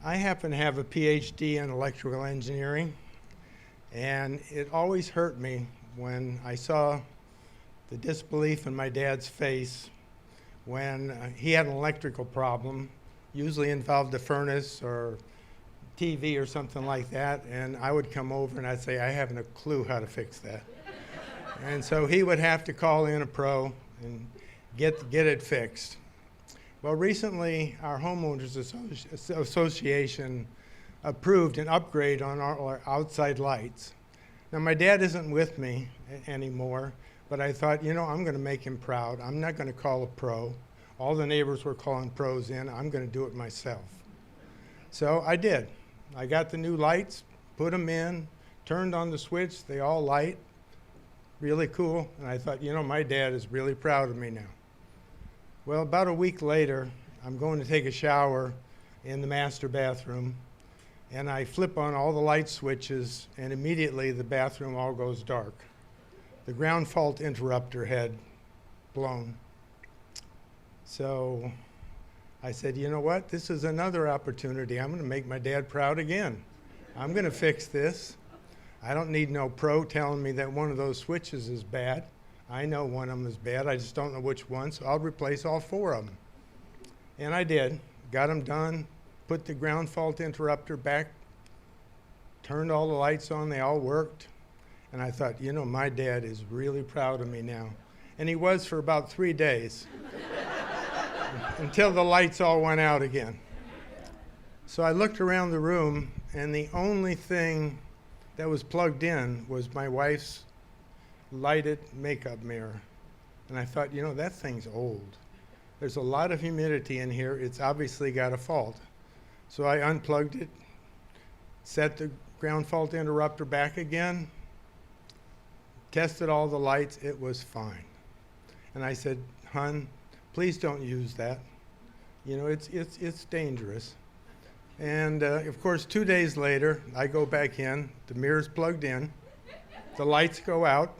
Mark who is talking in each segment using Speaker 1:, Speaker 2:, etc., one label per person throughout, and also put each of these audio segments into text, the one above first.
Speaker 1: I happen to have a PhD in electrical engineering, and it always hurt me when I saw the disbelief in my dad's face when he had an electrical problem, usually involved a furnace or TV or something like that, and I would come over and I'd say, I haven't a clue how to fix that. And so he would have to call in a pro and get it fixed. Well, recently, our homeowners association approved an upgrade on our outside lights. Now, my dad isn't with me anymore, but I thought, I'm going to make him proud. I'm not going to call a pro. All the neighbors were calling pros in. I'm going to do it myself. So I did. I got the new lights, put them in, turned on the switch. They all light. Really cool. And I thought, my dad is really proud of me now. Well, about a week later, I'm going to take a shower in the master bathroom, and I flip on all the light switches, and immediately the bathroom all goes dark. The ground fault interrupter had blown. So I said, you know what? This is another opportunity. I'm going to make my dad proud again. I'm going to fix this. I don't need no pro telling me that one of those switches is bad. I know one of them is bad. I just don't know which one, so I'll replace all four of them. And I did. Got them done, put the ground fault interrupter back, turned all the lights on. They all worked. And I thought, my dad is really proud of me now. And he was for about 3 days until the lights all went out again. So I looked around the room, and the only thing that was plugged in was my wife's lighted makeup mirror. And I thought, that thing's old. There's a lot of humidity in here. It's obviously got a fault. So I unplugged it, set the ground fault interrupter back again, tested all the lights. It was fine. And I said, hon, please don't use that. It's dangerous. And of course, 2 days later, I go back in, the mirror's plugged in, the lights go out,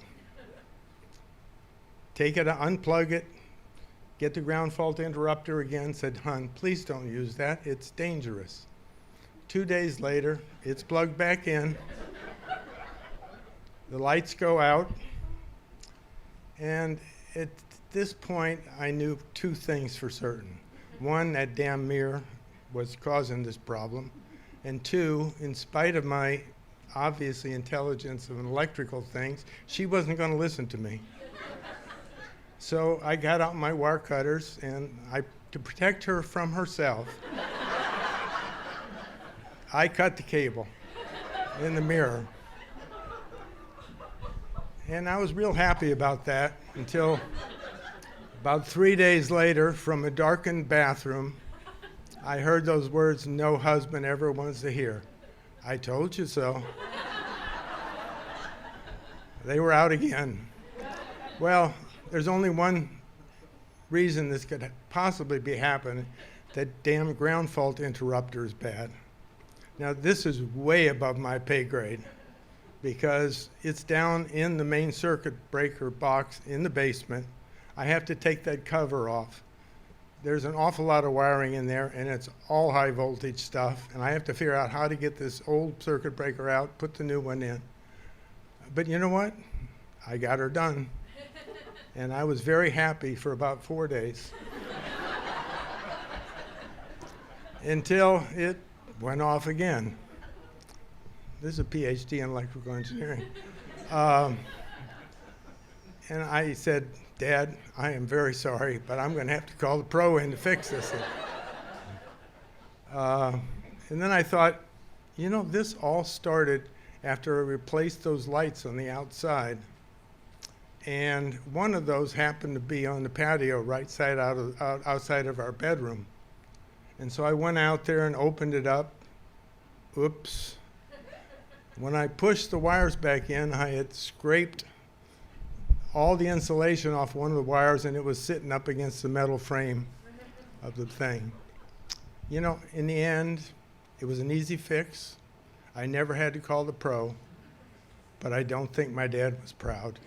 Speaker 1: take it, unplug it, get the ground fault interrupter again, said, hon, please don't use that, it's dangerous. 2 days later, it's plugged back in, the lights go out, and at this point, I knew two things for certain. One, that damn mirror was causing this problem, and two, in spite of my obviously intelligence of electrical things, she wasn't going to listen to me. So I got out my wire cutters, and to protect her from herself, I cut the cable in the mirror. And I was real happy about that until about 3 days later, from a darkened bathroom, I heard those words no husband ever wants to hear. I told you so. They were out again. Well, there's only one reason this could possibly be happening. That damn ground fault interrupter is bad. Now, this is way above my pay grade because it's down in the main circuit breaker box in the basement. I have to take that cover off. There's an awful lot of wiring in there, and it's all high voltage stuff, and I have to figure out how to get this old circuit breaker out, put the new one in. But you know what? I got her done. And I was very happy for about 4 days. Until it went off again. This is a PhD in electrical engineering. And I said, Dad, I am very sorry, but I'm going to have to call the pro in to fix this thing. And then I thought, this all started after I replaced those lights on the outside. And one of those happened to be on the patio right side outside of our bedroom. And so I went out there and opened it up. Oops. When I pushed the wires back in, I had scraped all the insulation off one of the wires, and it was sitting up against the metal frame of the thing. In the end, it was an easy fix. I never had to call the pro, but I don't think my dad was proud.